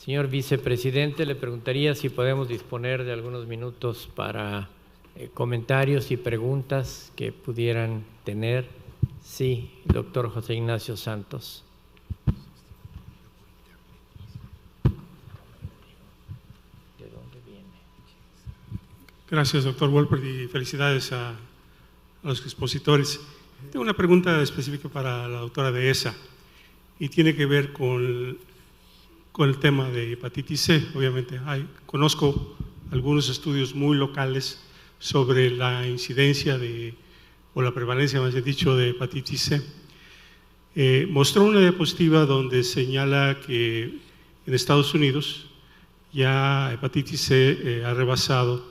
Señor vicepresidente, le preguntaría si podemos disponer de algunos minutos para comentarios y preguntas que pudieran tener. Sí, doctor José Ignacio Santos. ¿De dónde viene? Gracias, doctor Wolpert, y felicidades a los expositores. Tengo una pregunta específica para la doctora Dehesa y tiene que ver con el tema de hepatitis C. Obviamente, conozco algunos estudios muy locales sobre la incidencia o la prevalencia, más bien dicho, de hepatitis C. Mostró una diapositiva donde señala que en Estados Unidos ya hepatitis C ha rebasado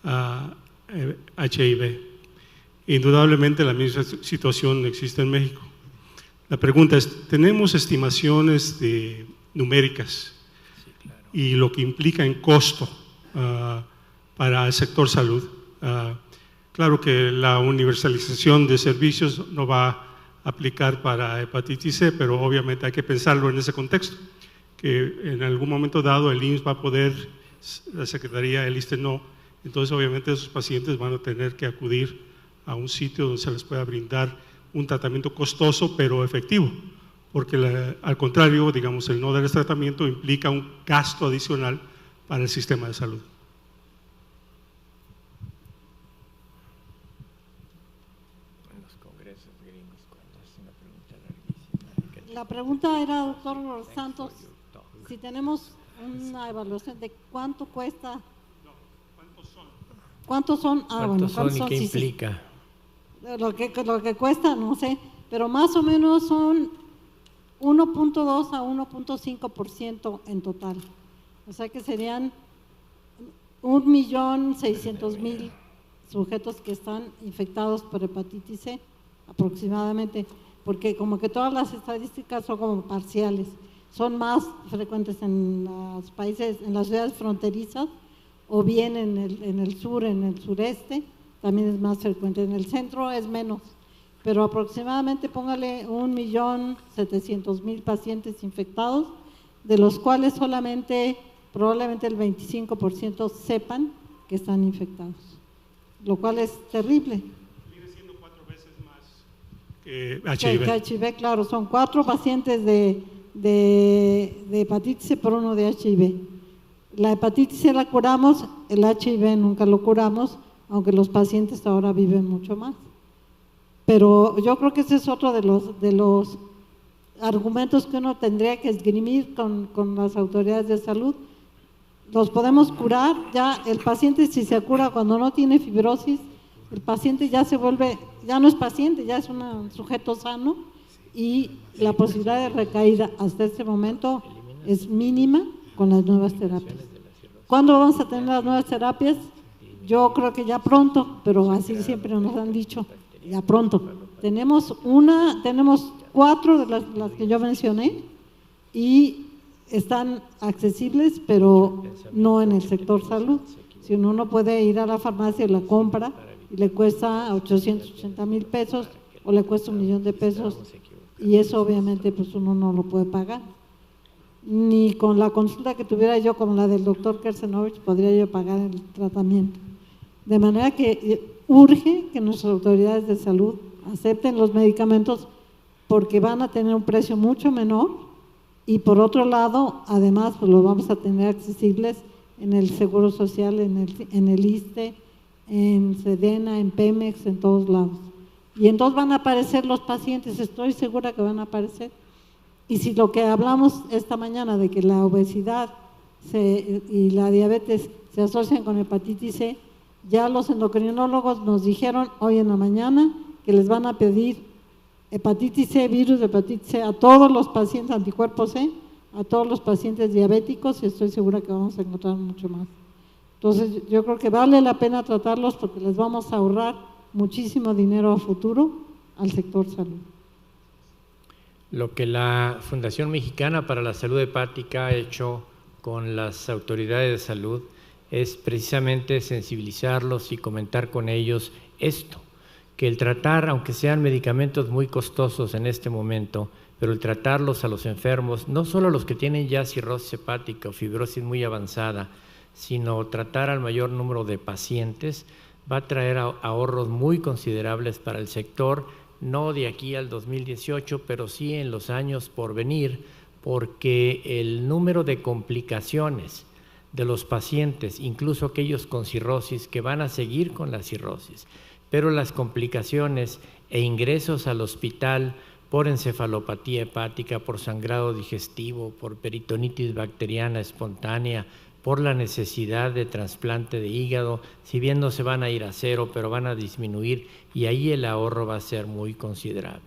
a HIV. Indudablemente la misma situación existe en México. La pregunta es, ¿tenemos estimaciones numéricas y lo que implica en costo para el sector salud? Claro que la universalización de servicios no va a aplicar para hepatitis C, pero obviamente hay que pensarlo en ese contexto, que en algún momento dado el IMSS va a poder, la Secretaría, el ISSSTE no, entonces obviamente esos pacientes van a tener que acudir a un sitio donde se les pueda brindar un tratamiento costoso pero efectivo, porque al contrario, digamos, el no dar ese tratamiento implica un gasto adicional para el sistema de salud. La pregunta era, doctor Santos, si tenemos una evaluación de cuánto cuesta. No, ¿cuántos son? ¿Cuántos son y qué implica? Sí. Lo que cuesta, no sé, pero más o menos son 1.2 a 1.5% en total. O sea que serían 1.600.000 sujetos que están infectados por hepatitis C, aproximadamente, porque como que todas las estadísticas son como parciales, son más frecuentes en los países, en las ciudades fronterizas, o bien en el sur, en el sureste, también es más frecuente, en el centro es menos, pero aproximadamente póngale 1.700.000 pacientes infectados, de los cuales solamente probablemente el 25% sepan que están infectados, lo cual es terrible. Viene siendo 4 veces más que HIV. Que HIV, claro, son 4 pacientes de hepatitis C por 1 de HIV. La hepatitis C la curamos, el HIV nunca lo curamos, aunque los pacientes ahora viven mucho más. Pero yo creo que ese es otro de los argumentos que uno tendría que esgrimir con las autoridades de salud. Los podemos curar, ya el paciente, si se cura cuando no tiene fibrosis, el paciente ya se vuelve, ya no es paciente, ya es un sujeto sano, y la posibilidad de recaída hasta este momento es mínima con las nuevas terapias. ¿Cuándo vamos a tener las nuevas terapias? Yo creo que ya pronto, pero así siempre nos han dicho, ya pronto. Tenemos 4 de las que yo mencioné y están accesibles, pero no en el sector salud. Si uno puede ir a la farmacia y la compra y le cuesta 880,000 pesos o le cuesta $1,000,000 de pesos, y eso obviamente pues uno no lo puede pagar. Ni con la consulta que tuviera yo, como la del doctor Kersenovich, podría yo pagar el tratamiento. De manera que urge que nuestras autoridades de salud acepten los medicamentos, porque van a tener un precio mucho menor, y por otro lado, además, pues los vamos a tener accesibles en el Seguro Social, en el ISSSTE, en Sedena, en Pemex, en todos lados. Y entonces van a aparecer los pacientes, estoy segura que van a aparecer. Y si lo que hablamos esta mañana de que la obesidad y la diabetes se asocian con hepatitis C, ya los endocrinólogos nos dijeron hoy en la mañana que les van a pedir hepatitis C, virus de hepatitis C a todos los pacientes anticuerpos C, a todos los pacientes diabéticos, y estoy segura que vamos a encontrar mucho más. Entonces yo creo que vale la pena tratarlos, porque les vamos a ahorrar muchísimo dinero a futuro al sector salud. Lo que la Fundación Mexicana para la Salud Hepática ha hecho con las autoridades de salud es precisamente sensibilizarlos y comentar con ellos esto, que el tratar, aunque sean medicamentos muy costosos en este momento, pero el tratarlos a los enfermos, no solo a los que tienen ya cirrosis hepática o fibrosis muy avanzada, sino tratar al mayor número de pacientes, va a traer ahorros muy considerables para el sector, no de aquí al 2018, pero sí en los años por venir, porque el número de complicaciones de los pacientes, incluso aquellos con cirrosis, que van a seguir con la cirrosis, pero las complicaciones e ingresos al hospital por encefalopatía hepática, por sangrado digestivo, por peritonitis bacteriana espontánea, por la necesidad de trasplante de hígado, si bien no se van a ir a cero, pero van a disminuir y ahí el ahorro va a ser muy considerable.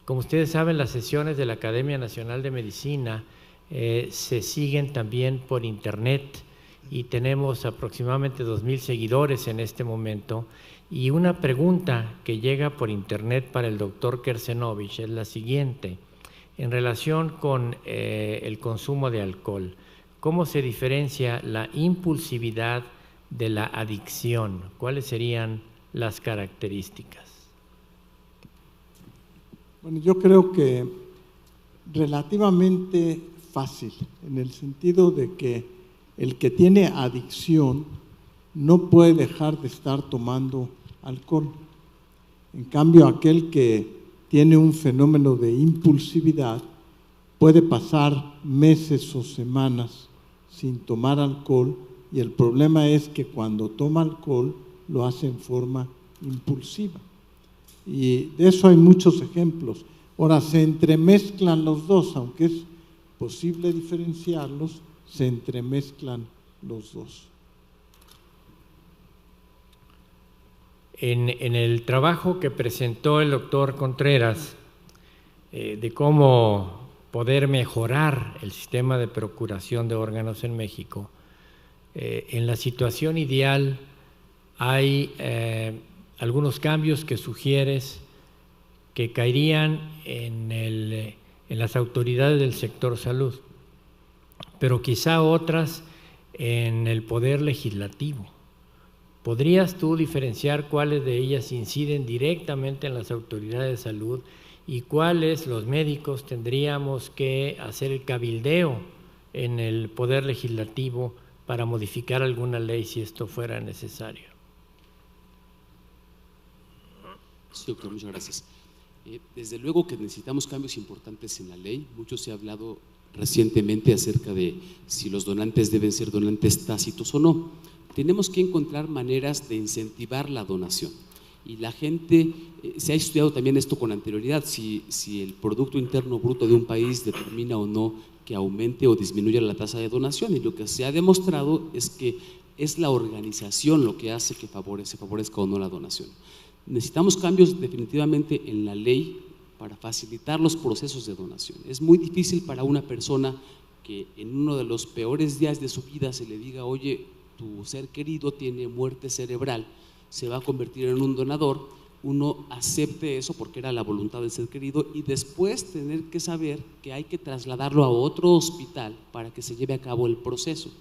Como ustedes saben, las sesiones de la Academia Nacional de Medicina se siguen también por internet y tenemos aproximadamente 2,000 seguidores en este momento. Y una pregunta que llega por internet para el doctor Kersenovich es la siguiente: en relación con el consumo de alcohol, ¿cómo se diferencia la impulsividad de la adicción? ¿Cuáles serían las características? Bueno, yo creo que relativamente fácil, en el sentido de que el que tiene adicción no puede dejar de estar tomando alcohol. En cambio, aquel que tiene un fenómeno de impulsividad puede pasar meses o semanas sin tomar alcohol, y el problema es que cuando toma alcohol lo hace en forma impulsiva. Y de eso hay muchos ejemplos. Ahora, se entremezclan los dos, aunque es posible diferenciarlos, se entremezclan los dos. En el trabajo que presentó el doctor Contreras de cómo poder mejorar el sistema de procuración de órganos en México, en la situación ideal hay algunos cambios que sugieres que caerían en las autoridades del sector salud, pero quizá otras en el poder legislativo. ¿Podrías tú diferenciar cuáles de ellas inciden directamente en las autoridades de salud y cuáles los médicos tendríamos que hacer el cabildeo en el poder legislativo para modificar alguna ley si esto fuera necesario? Sí, doctor, muchas gracias. Desde luego que necesitamos cambios importantes en la ley. Mucho se ha hablado recientemente acerca de si los donantes deben ser donantes tácitos o no. Tenemos que encontrar maneras de incentivar la donación. Y la gente, se ha estudiado también esto con anterioridad, si el Producto Interno Bruto de un país determina o no que aumente o disminuya la tasa de donación, y lo que se ha demostrado es que es la organización lo que hace que se favorezca o no la donación. Necesitamos cambios definitivamente en la ley para facilitar los procesos de donación. Es muy difícil para una persona que en uno de los peores días de su vida se le diga: oye, tu ser querido tiene muerte cerebral, se va a convertir en un donador, uno acepte eso porque era la voluntad del ser querido, y después tener que saber que hay que trasladarlo a otro hospital para que se lleve a cabo el proceso.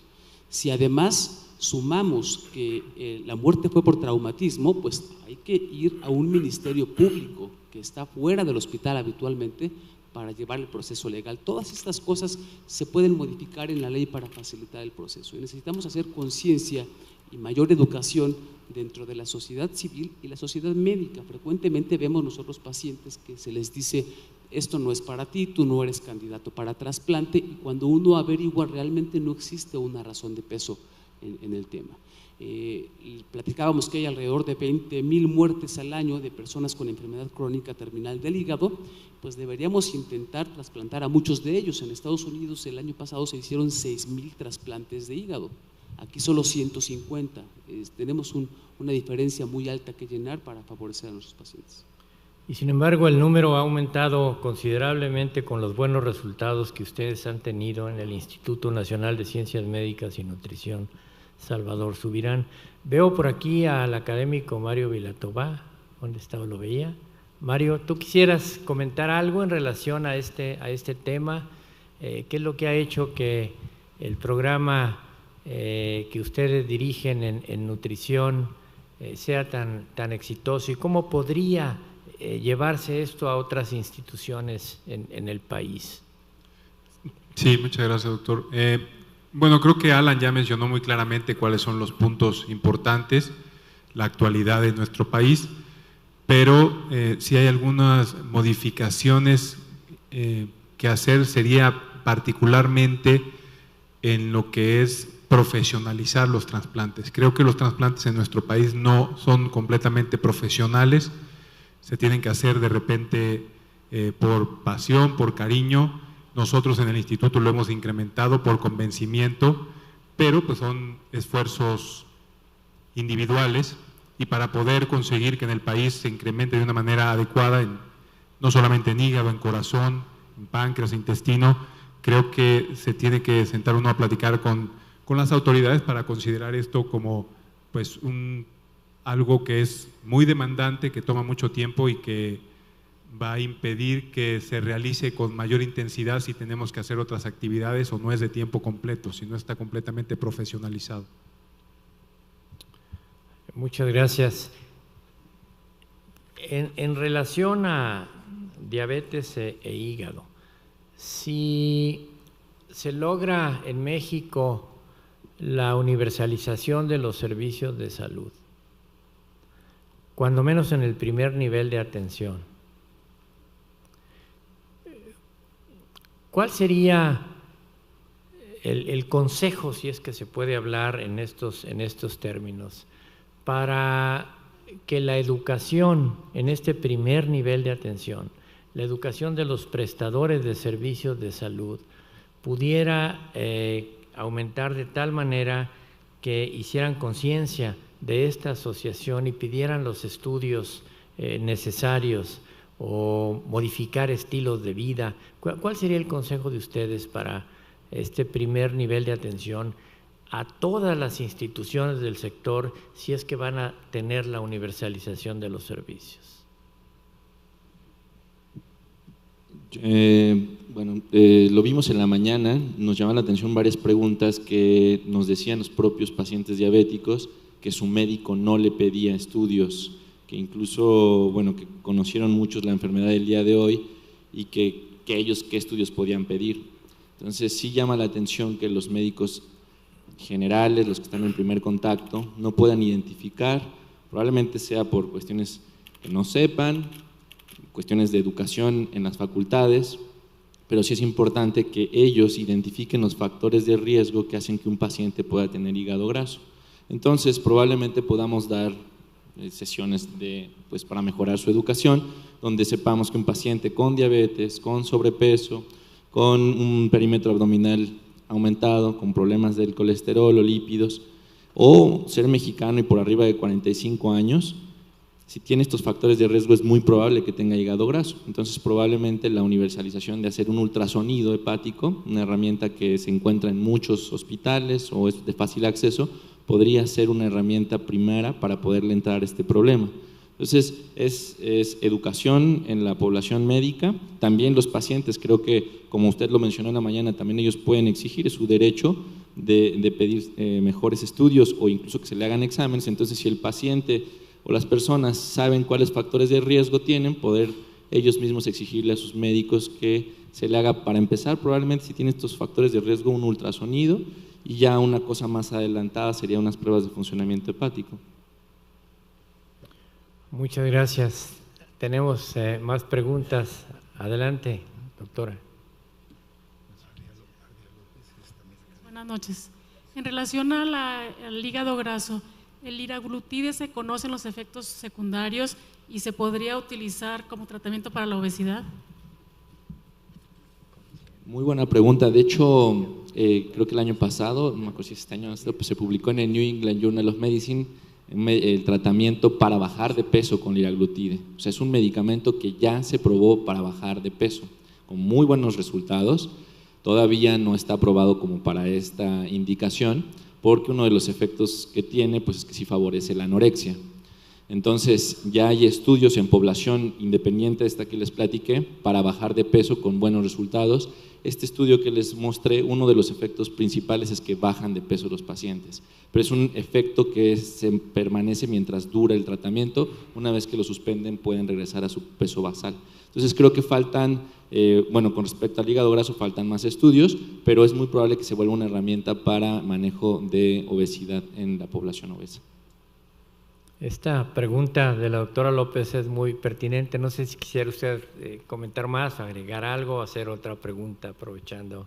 Si además sumamos que la muerte fue por traumatismo, pues hay que ir a un ministerio público que está fuera del hospital habitualmente para llevar el proceso legal. Todas estas cosas se pueden modificar en la ley para facilitar el proceso, y necesitamos hacer conciencia y mayor educación dentro de la sociedad civil y la sociedad médica. Frecuentemente vemos nosotros pacientes que se les dice: esto no es para ti, tú no eres candidato para trasplante, y cuando uno averigua realmente no existe una razón de peso en el tema. Platicábamos que hay alrededor de 20,000 muertes al año de personas con enfermedad crónica terminal del hígado. Pues deberíamos intentar trasplantar a muchos de ellos. En Estados Unidos el año pasado se hicieron 6,000 trasplantes de hígado, aquí solo 150. Tenemos una diferencia muy alta que llenar para favorecer a nuestros pacientes. Y sin embargo, el número ha aumentado considerablemente con los buenos resultados que ustedes han tenido en el Instituto Nacional de Ciencias Médicas y Nutrición Salvador Subirán. Veo por aquí al académico Mario Vilatobá. ¿Dónde estaba? ¿Lo veía? Mario, ¿tú quisieras comentar algo en relación a este tema? ¿Qué es lo que ha hecho que el programa que ustedes dirigen en nutrición sea tan exitoso, y cómo podría llevarse esto a otras instituciones en el país. Sí, muchas gracias, doctor. Bueno, creo que Alan ya mencionó muy claramente cuáles son los puntos importantes, la actualidad de nuestro país, pero si hay algunas modificaciones que hacer, sería particularmente en lo que es profesionalizar los trasplantes. Creo que los trasplantes en nuestro país no son completamente profesionales, se tienen que hacer de repente por pasión, por cariño. Nosotros en el instituto lo hemos incrementado por convencimiento, pero pues son esfuerzos individuales, y para poder conseguir que en el país se incremente de una manera adecuada, no solamente en hígado, en corazón, en páncreas, intestino, creo que se tiene que sentar uno a platicar con las autoridades para considerar esto como pues algo que es muy demandante, que toma mucho tiempo y que va a impedir que se realice con mayor intensidad si tenemos que hacer otras actividades o no es de tiempo completo, si no está completamente profesionalizado. Muchas gracias. En relación a diabetes e hígado, si se logra en México la universalización de los servicios de salud, cuando menos en el primer nivel de atención, ¿cuál sería el consejo, si es que se puede hablar en estos términos, para que la educación en este primer nivel de atención, la educación de los prestadores de servicios de salud, pudiera aumentar de tal manera que hicieran conciencia de esta asociación y pidieran los estudios necesarios o modificar estilos de vida? ¿Cuál sería el consejo de ustedes para este primer nivel de atención a todas las instituciones del sector, si es que van a tener la universalización de los servicios? Lo vimos en la mañana, nos llamaban la atención varias preguntas que nos decían los propios pacientes diabéticos que su médico no le pedía estudios, que incluso, que conocieron muchos la enfermedad del día de hoy y que ellos qué estudios podían pedir. Entonces sí llama la atención que los médicos generales, los que están en primer contacto, no puedan identificar, probablemente sea por cuestiones que no sepan, cuestiones de educación en las facultades, pero sí es importante que ellos identifiquen los factores de riesgo que hacen que un paciente pueda tener hígado graso. Entonces probablemente podamos dar sesiones para mejorar su educación, donde sepamos que un paciente con diabetes, con sobrepeso, con un perímetro abdominal aumentado, con problemas del colesterol o lípidos, o ser mexicano y por arriba de 45 años, si tiene estos factores de riesgo es muy probable que tenga hígado graso. Entonces probablemente la universalización de hacer un ultrasonido hepático, una herramienta que se encuentra en muchos hospitales o es de fácil acceso, podría ser una herramienta primera para poderle entrar a este problema. Entonces es educación en la población médica, también los pacientes, creo que como usted lo mencionó en la mañana, también ellos pueden exigir, es su derecho de pedir mejores estudios o incluso que se le hagan exámenes. Entonces si el paciente o las personas saben cuáles factores de riesgo tienen, poder ellos mismos exigirle a sus médicos que se le haga, para empezar, probablemente si tiene estos factores de riesgo, un ultrasonido, y ya una cosa más adelantada sería unas pruebas de funcionamiento hepático. Muchas gracias. Tenemos más preguntas. Adelante, doctora. Buenas noches. En relación al hígado graso, ¿el liraglutide se conocen los efectos secundarios y se podría utilizar como tratamiento para la obesidad? Muy buena pregunta. De hecho, creo que el año pasado, no me acuerdo si este año, pues se publicó en el New England Journal of Medicine el tratamiento para bajar de peso con liraglutide. O sea, es un medicamento que ya se probó para bajar de peso, con muy buenos resultados. Todavía no está aprobado como para esta indicación, porque uno de los efectos que tiene pues es que sí favorece la anorexia. Entonces, ya hay estudios en población independiente, esta que les platiqué, para bajar de peso con buenos resultados. Este estudio que les mostré, uno de los efectos principales es que bajan de peso los pacientes, pero es un efecto que se permanece mientras dura el tratamiento. Una vez que lo suspenden, pueden regresar a su peso basal. Entonces, creo que faltan, bueno, con respecto al hígado graso, faltan más estudios, pero es muy probable que se vuelva una herramienta para manejo de obesidad en la población obesa. Esta pregunta de la doctora López es muy pertinente. No sé si quisiera usted comentar más, agregar algo, hacer otra pregunta aprovechando.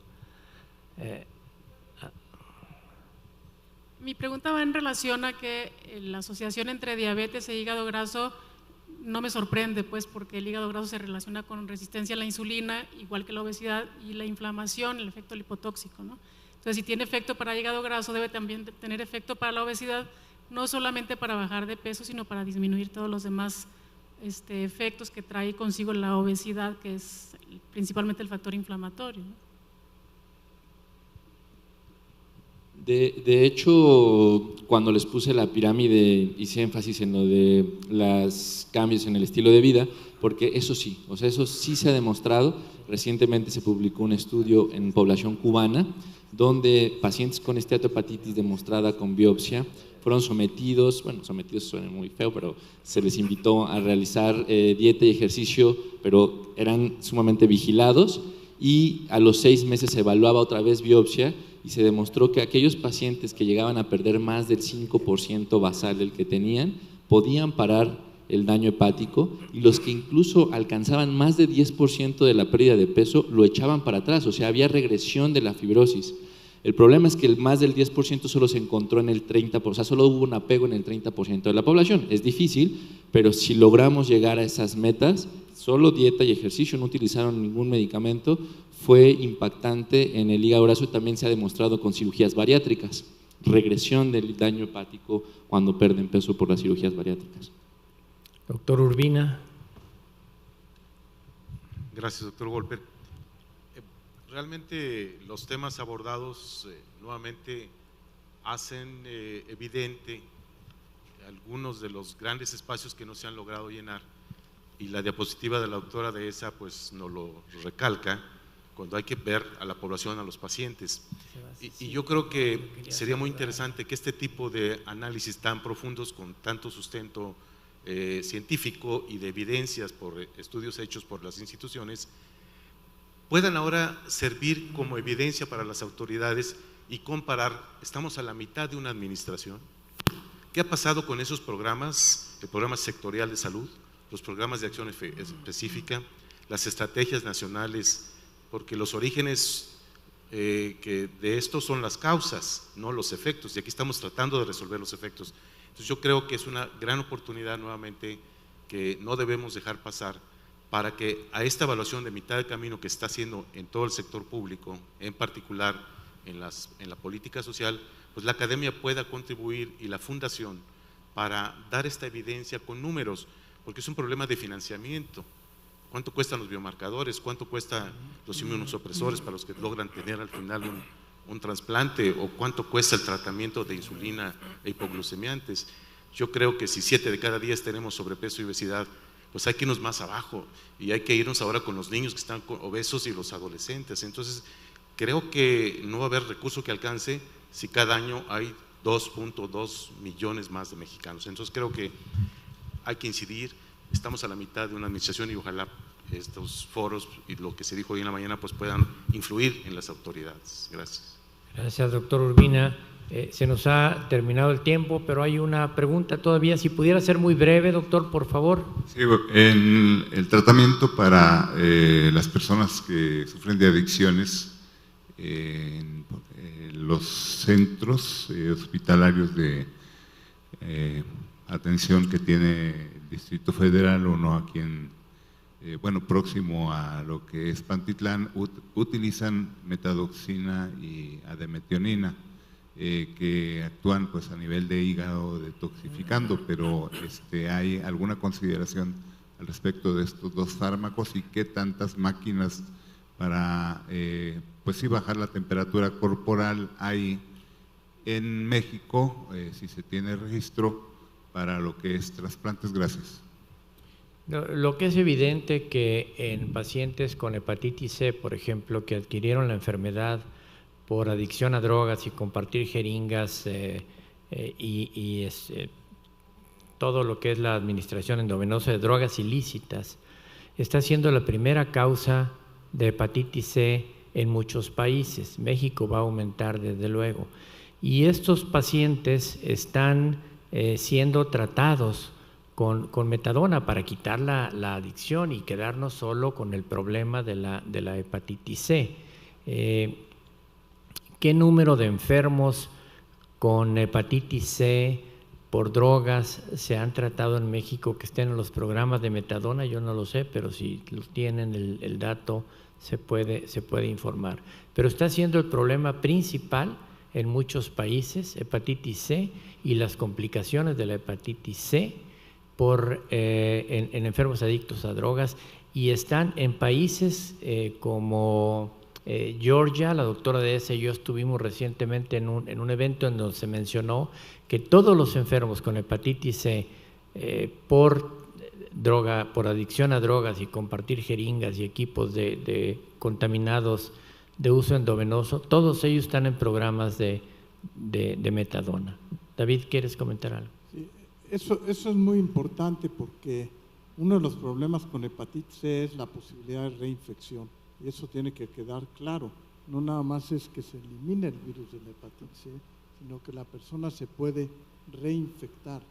Mi pregunta va en relación a que la asociación entre diabetes e hígado graso no me sorprende, pues, porque el hígado graso se relaciona con resistencia a la insulina, igual que la obesidad y la inflamación, el efecto lipotóxico, ¿no? Entonces, si tiene efecto para el hígado graso, debe también tener efecto para la obesidad, no solamente para bajar de peso, sino para disminuir todos los demás efectos que trae consigo la obesidad, que es principalmente el factor inflamatorio, ¿no? De hecho, cuando les puse la pirámide, hice énfasis en lo de los cambios en el estilo de vida, porque eso sí, o sea, eso sí se ha demostrado. Recientemente se publicó un estudio en población cubana, donde pacientes con esteatohepatitis demostrada con biopsia fueron sometidos, bueno, sometidos suena muy feo, pero se les invitó a realizar dieta y ejercicio, pero eran sumamente vigilados, y a los 6 meses se evaluaba otra vez biopsia y se demostró que aquellos pacientes que llegaban a perder más del 5% basal del que tenían, podían parar el daño hepático, y los que incluso alcanzaban más de 10% de la pérdida de peso lo echaban para atrás, o sea, había regresión de la fibrosis. El problema es que el más del 10% solo se encontró en el 30%, o sea, solo hubo un apego en el 30% de la población. Es difícil, pero si logramos llegar a esas metas, solo dieta y ejercicio, no utilizaron ningún medicamento, fue impactante en el hígado graso, y también se ha demostrado con cirugías bariátricas, regresión del daño hepático cuando pierden peso por las cirugías bariátricas. Doctor Urbina. Gracias, doctor Wolper. Realmente los temas abordados nuevamente hacen evidente algunos de los grandes espacios que no se han logrado llenar, y la diapositiva de la doctora Dehesa pues nos lo recalca cuando hay que ver a la población, a los pacientes. Y yo creo que sería muy interesante que este tipo de análisis tan profundos, con tanto sustento científico y de evidencias por estudios hechos por las instituciones, puedan ahora servir como evidencia para las autoridades y comparar. Estamos a la mitad de una administración. ¿Qué ha pasado con esos programas, el programa sectorial de salud, los programas de acción específica, las estrategias nacionales? Porque los orígenes que de esto son las causas, no los efectos, y aquí estamos tratando de resolver los efectos. Entonces yo creo que es una gran oportunidad nuevamente que no debemos dejar pasar, para que a esta evaluación de mitad de camino que está haciendo en todo el sector público, en particular en la política social, pues la academia pueda contribuir, y la fundación, para dar esta evidencia con números, porque es un problema de financiamiento. ¿Cuánto cuestan los biomarcadores? ¿Cuánto cuestan los inmunosupresores para los que logran tener al final un trasplante? ¿O cuánto cuesta el tratamiento de insulina e hipoglucemiantes? Yo creo que si 7 de cada 10 tenemos sobrepeso y obesidad, pues hay que irnos más abajo, y hay que irnos ahora con los niños que están obesos y los adolescentes. Entonces, creo que no va a haber recurso que alcance si cada año hay 2.2 millones más de mexicanos. Entonces, creo que hay que incidir. Estamos a la mitad de una administración, y ojalá estos foros y lo que se dijo hoy en la mañana pues puedan influir en las autoridades. Gracias. Gracias, doctor Urbina. Se nos ha terminado el tiempo, pero hay una pregunta todavía. Si pudiera ser muy breve, doctor, por favor. Sí, en el tratamiento para las personas que sufren de adicciones, en los centros hospitalarios de atención que tiene el Distrito Federal, o no, aquí en, bueno, próximo a lo que es Pantitlán, utilizan metadoxina y ademetionina, que actúan pues a nivel de hígado detoxificando, pero ¿hay alguna consideración al respecto de estos dos fármacos, y qué tantas máquinas para pues sí bajar la temperatura corporal hay en México, si se tiene registro, para lo que es trasplantes? Gracias. Lo que es evidente que en pacientes con hepatitis C, por ejemplo, que adquirieron la enfermedad por adicción a drogas y compartir jeringas todo lo que es la administración endovenosa de drogas ilícitas, está siendo la primera causa de hepatitis C en muchos países. México va a aumentar desde luego. Y estos pacientes están siendo tratados con metadona para quitar la adicción y quedarnos solo con el problema de la hepatitis C. ¿Qué número de enfermos con hepatitis C por drogas se han tratado en México que estén en los programas de metadona? Yo no lo sé, pero si tienen el dato se puede informar. Pero está siendo el problema principal en muchos países, hepatitis C y las complicaciones de la hepatitis C en enfermos adictos a drogas, y están en países como Georgia. La doctora de ese y yo estuvimos recientemente en un evento en donde se mencionó que todos los enfermos con hepatitis C por adicción a drogas y compartir jeringas y equipos de contaminados de uso endovenoso, todos ellos están en programas de metadona. David, ¿quieres comentar algo? Sí, eso es muy importante porque uno de los problemas con hepatitis C es la posibilidad de reinfección, y eso tiene que quedar claro. No nada más es que se elimine el virus de la hepatitis C, sino que la persona se puede reinfectar.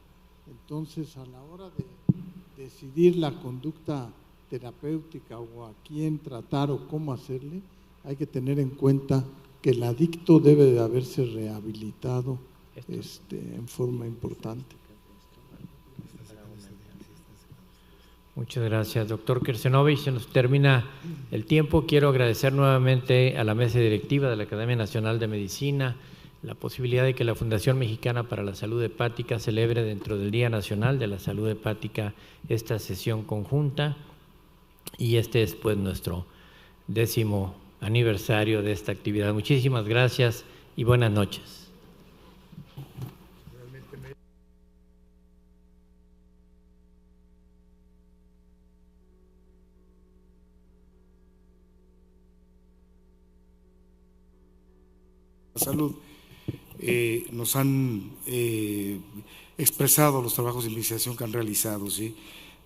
Entonces, a la hora de decidir la conducta terapéutica o a quién tratar o cómo hacerle, hay que tener en cuenta que el adicto debe de haberse rehabilitado en forma importante. Muchas gracias, doctor Kersenovich. Se nos termina el tiempo. Quiero agradecer nuevamente a la mesa directiva de la Academia Nacional de Medicina la posibilidad de que la Fundación Mexicana para la Salud Hepática celebre dentro del Día Nacional de la Salud Hepática esta sesión conjunta, y este es pues nuestro 10º aniversario de esta actividad. Muchísimas gracias y buenas noches. Salud nos han expresado los trabajos de investigación que han realizado, ¿sí?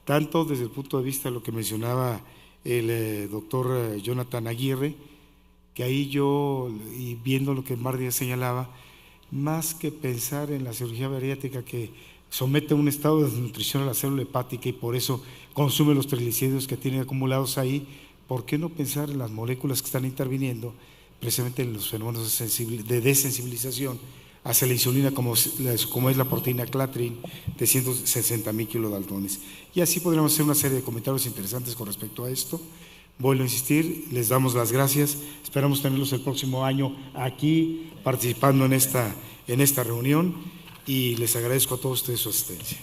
Tanto desde el punto de vista de lo que mencionaba el doctor Jonathan Aguirre, que ahí yo, y viendo lo que Mardia señalaba, más que pensar en la cirugía bariátrica que somete a un estado de desnutrición a la célula hepática y por eso consume los triglicéridos que tienen acumulados ahí, ¿por qué no pensar en las moléculas que están interviniendo precisamente en los fenómenos de desensibilización hacia la insulina, como es la proteína Clatrin de 160.000 kilodaltones? Y así podríamos hacer una serie de comentarios interesantes con respecto a esto. Vuelvo a insistir, les damos las gracias, esperamos tenerlos el próximo año aquí participando en esta reunión, y les agradezco a todos ustedes su asistencia.